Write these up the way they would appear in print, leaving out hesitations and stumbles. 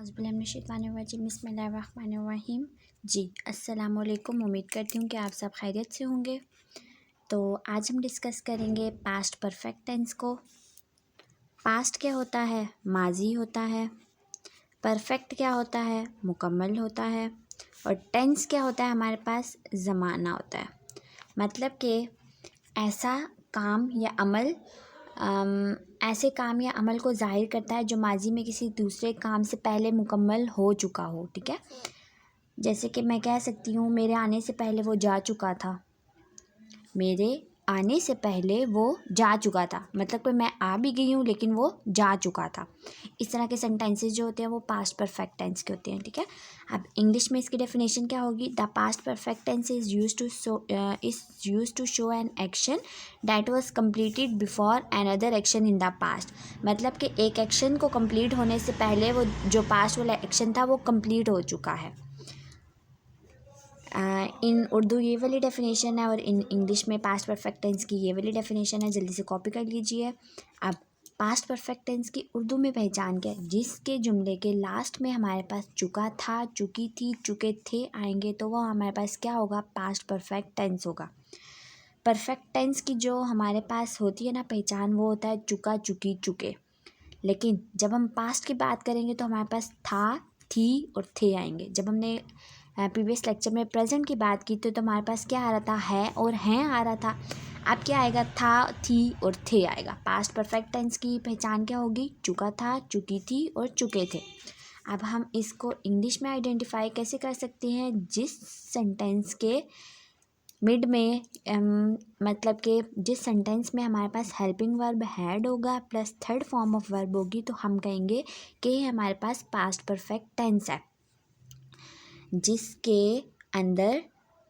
औज़ुबिल्लाहिमिनश्शैतानिर्रजीम बिस्मिल्लाहिर्रहमानिर्रहीम। जी अस्सलाम वालेकुम। उम्मीद करती हूँ कि आप सब खैरियत से होंगे। तो आज हम डिस्कस करेंगे पास्ट परफेक्ट टेंस को। पास्ट क्या होता है? माजी होता है। परफेक्ट क्या होता है? मुकम्मल होता है। और टेंस क्या होता है? हमारे पास ज़माना होता है। मतलब कि ऐसा काम या अमल ऐसे काम या अमल को ज़ाहिर करता है जो माजी में किसी दूसरे काम से पहले मुकम्मल हो चुका हो। ठीक है, जैसे कि मैं कह सकती हूँ मेरे आने से पहले वो जा चुका था। मेरे आने से पहले वो जा चुका था, मतलब कि मैं आ भी गई हूँ लेकिन वो जा चुका था। इस तरह के सेंटेंसेस जो होते हैं वो पास्ट परफेक्ट टेंस के होते हैं। ठीक है, अब इंग्लिश में इसकी डेफिनेशन क्या होगी? The past perfect tense is used to show an action that was completed before another action in the past. मतलब कि एक एक्शन को कंप्लीट होने से पहले वो जो पास्ट वाला एक्शन था वो कंप्लीट हो चुका है। इन उर्दू ये वाली डेफिनेशन है और इन इंग्लिश में पास्ट परफेक्ट टेंस की ये वाली डेफिनेशन है। जल्दी से कॉपी कर लीजिए। अब पास्ट परफेक्ट टेंस की उर्दू में पहचान क्या है? जिसके जुमले के लास्ट में हमारे पास चुका था, चुकी थी, चुके थे आएंगे तो वो हमारे पास क्या होगा? पास्ट परफेक्ट टेंस होगा। परफेक्ट टेंस की जो हमारे पास होती है ना पहचान, वो होता है चुका, चुकी, चुके। लेकिन जब हम पास्ट की बात करेंगे तो हमारे पास था, थी और थे आएंगे। जब हमने प्रीवियस लेक्चर में प्रेजेंट की बात की तो हमारे पास क्या आ रहा था? है और हैं आ रहा था। अब क्या आएगा? था, थी और थे आएगा। पास्ट परफेक्ट टेंस की पहचान क्या होगी? चुका था, चुकी थी और चुके थे। अब हम इसको इंग्लिश में आइडेंटिफाई कैसे कर सकते हैं? जिस सेंटेंस के मिड में मतलब कि जिस सेंटेंस में हमारे पास हेल्पिंग वर्ब हैड होगा plus third form of verb होगी तो हम कहेंगे कि हमारे पास पास्ट परफेक्ट टेंस है। जिसके अंदर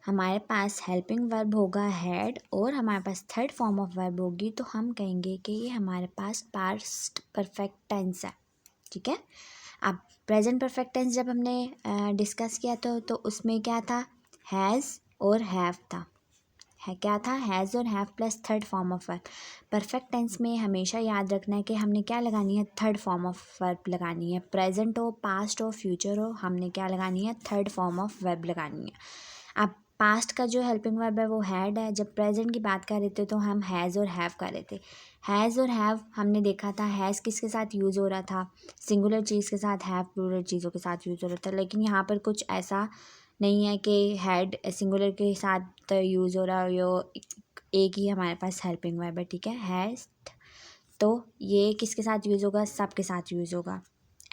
हमारे पास हेल्पिंग वर्ब होगा हैड और हमारे पास थर्ड फॉर्म ऑफ वर्ब होगी तो हम कहेंगे कि ये हमारे पास पास्ट परफेक्ट टेंस है। ठीक है, अब प्रेजेंट परफेक्ट टेंस जब हमने डिस्कस किया तो उसमें क्या था? हैज़ और हैव था। है क्या था? हैज़ और have plus third form of verb. Perfect tense में हमेशा याद रखना है कि हमने क्या लगानी है? थर्ड फॉर्म ऑफ वर्ब लगानी है। प्रेजेंट हो, पास्ट हो, फ्यूचर हो, हमने क्या लगानी है? थर्ड फॉर्म ऑफ वर्ब लगानी है। अब पास्ट का जो हेल्पिंग वर्ब है वो हैड है। जब प्रेजेंट की बात कर रहे थे तो हम हैज़ और हैव कर रहे थे। हैज़ और हैव हमने देखा था हैज़ किसके साथ यूज़ हो रहा था? सिंगुलर चीज़ के साथ। हैव प्लूरल चीज़ों के साथ यूज़ हो रहा था। लेकिन यहाँ पर कुछ ऐसा नहीं है कि हैड सिंगुलर के साथ यूज़ हो रहा है, यो एक ही हमारे पास हेल्पिंग वर्ब है। ठीक है, हैज़, तो ये किसके साथ यूज़ होगा? सब के साथ यूज़ होगा।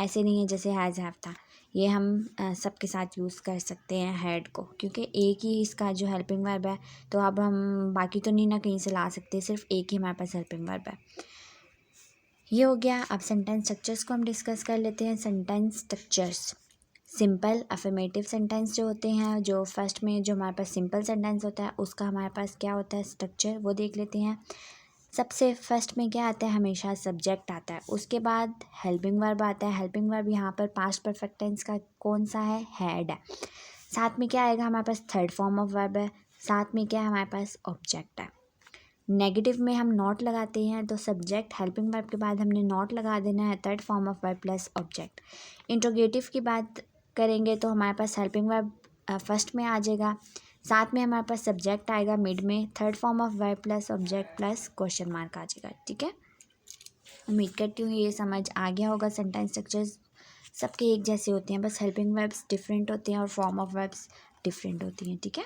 ऐसे नहीं है जैसे हैज़ हैव था, ये हम सब के साथ यूज़ कर सकते हैं हैड को, क्योंकि एक ही इसका जो हेल्पिंग वर्ब है। तो अब हम बाकी तो नहीं ना कहीं से ला सकते, सिर्फ एक ही हमारे पास हेल्पिंग वर्ब है। ये हो गया। अब सेंटेंस स्ट्रक्चर्स को हम डिस्कस कर लेते हैं। Sentence structures, simple affirmative sentence जो होते हैं, जो फर्स्ट में जो हमारे पास सिंपल सेंटेंस होता है उसका हमारे पास क्या होता है? स्ट्रक्चर, वो देख लेते हैं। सबसे फर्स्ट में क्या आता है? हमेशा सब्जेक्ट आता है, उसके बाद हेल्पिंग वर्ब आता है। हेल्पिंग वर्ब यहाँ पर पास्ट परफेक्ट टेंस का कौन सा है? हैड है। साथ में क्या आएगा? हमारे पास थर्ड फॉर्म ऑफ वर्ब है। साथ में क्या है? हमारे पास ऑब्जेक्ट है। नेगेटिव में हम नॉट लगाते हैं तो सब्जेक्ट हेल्पिंग वर्ब के बाद हमने नॉट लगा देना है, third form of verb plus object. Interrogative की बात करेंगे तो हमारे पास हेल्पिंग वर्ब फर्स्ट में आ जाएगा, साथ में हमारे पास सब्जेक्ट आएगा मिड में, third form of verb plus object plus question mark आ जाएगा। ठीक है, उम्मीद करती हूँ ये समझ आ गया होगा। सेंटेंस स्ट्रक्चर्स सबके एक जैसे होते हैं, बस हेल्पिंग वर्ब्स डिफरेंट होते हैं और फॉर्म ऑफ वर्ब्स डिफरेंट होती हैं। ठीक है,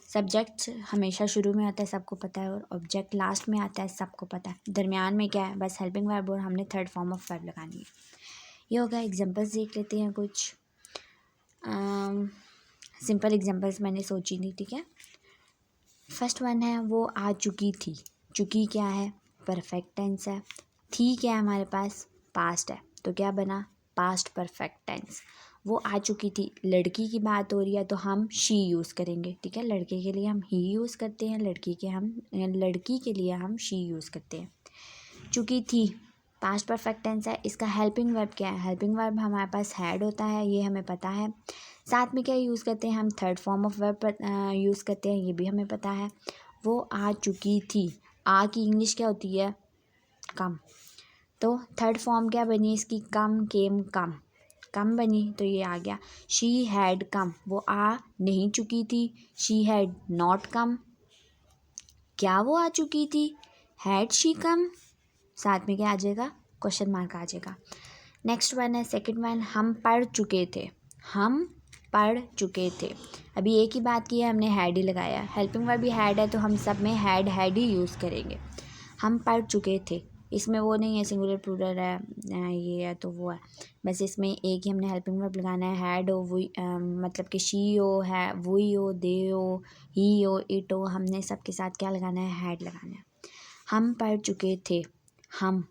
सब्जेक्ट हमेशा शुरू में आता है, सबको पता है, और ऑब्जेक्ट लास्ट में आता है, सबको पता है। दरमियान में क्या है? बस हेल्पिंग वर्ब और हमने थर्ड फॉर्म ऑफ वर्ब लगानी है। ये होगा। एग्जांपल्स देख लेते हैं कुछ। सिंपल एग्जांपल्स मैंने सोची थी। ठीक है, फर्स्ट वन है वो आ चुकी थी। चुकी क्या है? परफेक्ट टेंस है। थी क्या है हमारे पास? पास्ट है, तो क्या बना? Past perfect tense. वो आ चुकी थी, लड़की की बात हो रही है तो हम शी यूज़ करेंगे। ठीक है, लड़के के लिए हम ही यूज़ करते हैं, लड़की के लिए हम शी यूज़ करते हैं। चुकी थी पास्ट परफेक्ट टेंस है। इसका हेल्पिंग वर्ब क्या है? हेल्पिंग वर्ब हमारे पास हैड होता है, ये हमें पता है। साथ में क्या यूज़ करते हैं? हम third form of verb use करते हैं, ये भी हमें पता है। वो आ चुकी थी, आ की इंग्लिश क्या होती है? कम, तो थर्ड फॉर्म क्या बनी इसकी? कम, केम, कम। कम बनी तो ये आ गया शी हैड कम, वो आ नहीं चुकी थी, शी हैड नॉट कम, क्या वो आ चुकी थी, हैड शी कम, साथ में क्या आ जाएगा, क्वेश्चन मार्क आ जाएगा। नेक्स्ट वन है सेकंड वन, हम पढ़ चुके थे, हम पढ़ चुके थे। अभी एक ही बात की है, हमने हैड ही लगाया, हेल्पिंग वर्ब भी हैड है तो हम सब में हैड ही यूज़ करेंगे। हम पढ़ चुके थे, इसमें वो नहीं है सिंगुलर प्लूरल है, ये है तो वो है, बस इसमें एक ही हमने हेल्पिंग वर्ब लगाना है, हैड हो वही मतलब कि शी हो, है वही हो, दे हो, ही हो, इट हो, हमने सबके साथ क्या लगाना है, हैड लगाना है। हम पढ़ चुके थे, हम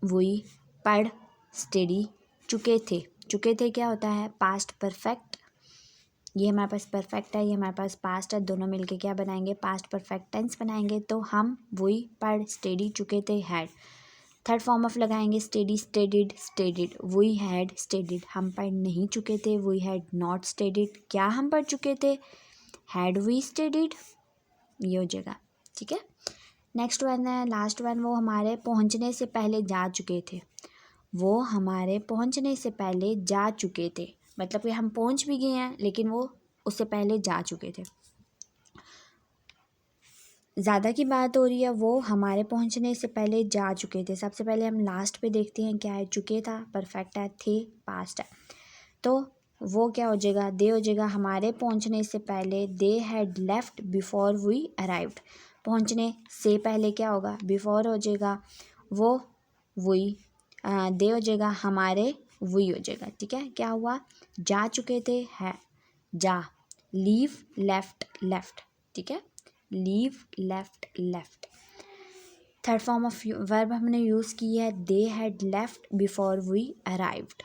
वही पढ़ स्टडी चुके थे क्या होता है, पास्ट परफेक्ट, ये हमारे पास परफेक्ट है, ये हमारे पास पास्ट है, दोनों मिलके क्या बनाएंगे, पास्ट परफेक्ट टेंस बनाएंगे। तो हम वही पढ़ स्टडी चुके थे, हैड। थर्ड फॉर्म ऑफ लगाएंगे study, studied, we had studied, हम पढ़ नहीं चुके थे, वी हैड नॉट स्टडीड, क्या हम पढ़ चुके थे, हैड वी स्टडीड, ये हो जाएगा। ठीक है, नेक्स्ट वन है लास्ट वन, वो हमारे पहुंचने से पहले जा चुके थे, वो हमारे पहुंचने से पहले जा चुके थे, मतलब कि हम पहुंच भी गए हैं लेकिन वो उससे पहले जा चुके थे। ज़्यादा की बात हो रही है, वो हमारे पहुंचने से पहले जा चुके थे। सबसे पहले हम लास्ट पे देखते हैं क्या है, चुके था परफेक्ट है, थे पास्ट है, तो वो क्या हो जाएगा, दे हो जाएगा, हमारे पहुंचने से पहले, they had left before we arrived, पहुंचने से पहले क्या होगा, बिफोर हो जाएगा, वो वही दे हो जाएगा, हमारे वही हो जाएगा। ठीक है, क्या हुआ, जा चुके थे, है जा, लीव लेफ्ट लेफ्ट, ठीक है, leave left left. Third form of verb हमने यूज़ की है, they had left before we arrived,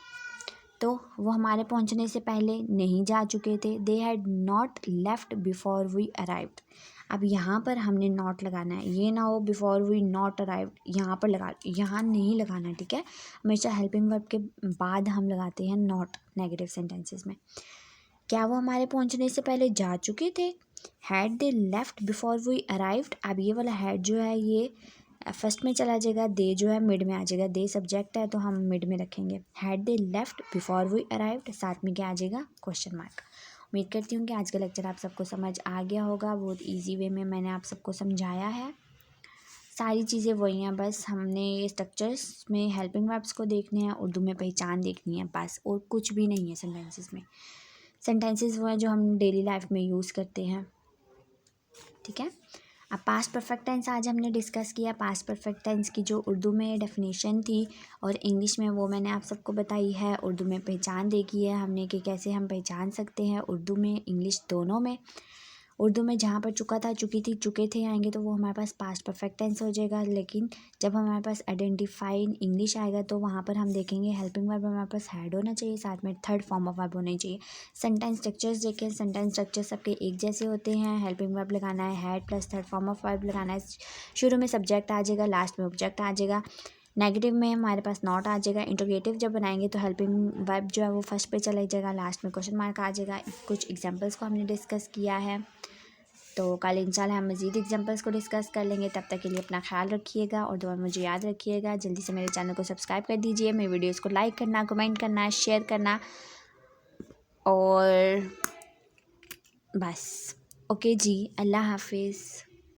तो वो हमारे पहुंचने से पहले नहीं जा चुके थे, they had not left before we arrived. अब यहाँ पर हमने नॉट लगाना है, ये ना हो बिफोर वी नॉट अराइव्ड, यहाँ पर लगा, यहाँ नहीं लगाना। ठीक है, हमेशा हेल्पिंग वर्ब के बाद हम लगाते हैं नॉट नेगेटिव सेंटेंसेस में। क्या वो हमारे पहुंचने से पहले जा चुके थे, had they left before we arrived. अब ये वाला हैड जो है ये फर्स्ट में चला जाएगा, दे जो है मिड में आ जाएगा, दे सब्जेक्ट है तो हम मिड में रखेंगे, had they left before we arrived, साथ में क्या आ जाएगा, क्वेश्चन मार्क। उम्मीद करती हूँ कि आज का लेक्चर आप सबको समझ आ गया होगा, बहुत इजी वे में मैंने आप सबको समझाया है, सारी चीज़ें वही हैं, बस हमने ये स्ट्रक्चर्स में हेल्पिंग वर्ब्स को देखने हैं, उर्दू में पहचान देखनी है बस, और कुछ भी नहीं है सेंटेंसेस में। सेंटेंसेस वो हैं जो हम डेली लाइफ में यूज़ करते हैं। ठीक है, अब पास्ट परफेक्ट टेंस आज हमने डिस्कस किया, पास्ट परफेक्ट टेंस की जो उर्दू में डेफिनेशन थी और इंग्लिश में, वो मैंने आप सबको बताई है। उर्दू में पहचान देखी है हमने कि कैसे हम पहचान सकते हैं उर्दू में इंग्लिश दोनों में। उर्दू में जहाँ पर चुका था, चुकी थी, चुके थे आएंगे तो वो हमारे पास पास्ट परफेक्ट टेंस हो जाएगा, लेकिन जब हमारे पास आइडेंटिफाई इन इंग्लिश आएगा तो वहाँ पर हम देखेंगे हेल्पिंग वर्ब हमारे पास हैड होना चाहिए, साथ में थर्ड फॉर्म ऑफ वर्ब होना चाहिए। सेंटेंस स्ट्रक्चर्स देखें, सेंटेंस स्ट्रक्चर सबके एक जैसे होते हैं, हेल्पिंग वर्ब लगाना है, had plus third form of verb लगाना है, शुरू में सब्जेक्ट आ जाएगा, लास्ट में ऑब्जेक्ट आ जाएगा, नेगेटिव में हमारे पास नॉट आ जाएगा, इंटरोगेटिव जब बनाएंगे तो हेल्पिंग वर्ब जो है वो फर्स्ट पे चला जाएगा, लास्ट में क्वेश्चन मार्क आ जाएगा। कुछ एग्जांपल्स को हमने डिस्कस किया है, तो कल इंशाल्लाह हम मज़ीद एग्जांपल्स को डिस्कस कर लेंगे। तब तक के लिए अपना ख्याल रखिएगा और दुआ में मुझे याद रखिएगा। जल्दी से मेरे चैनल को सब्सक्राइब कर दीजिए, मेरे वीडियोस को लाइक करना, कमेंट करना, शेयर करना, और बस ओके जी, अल्लाह हाफिज़।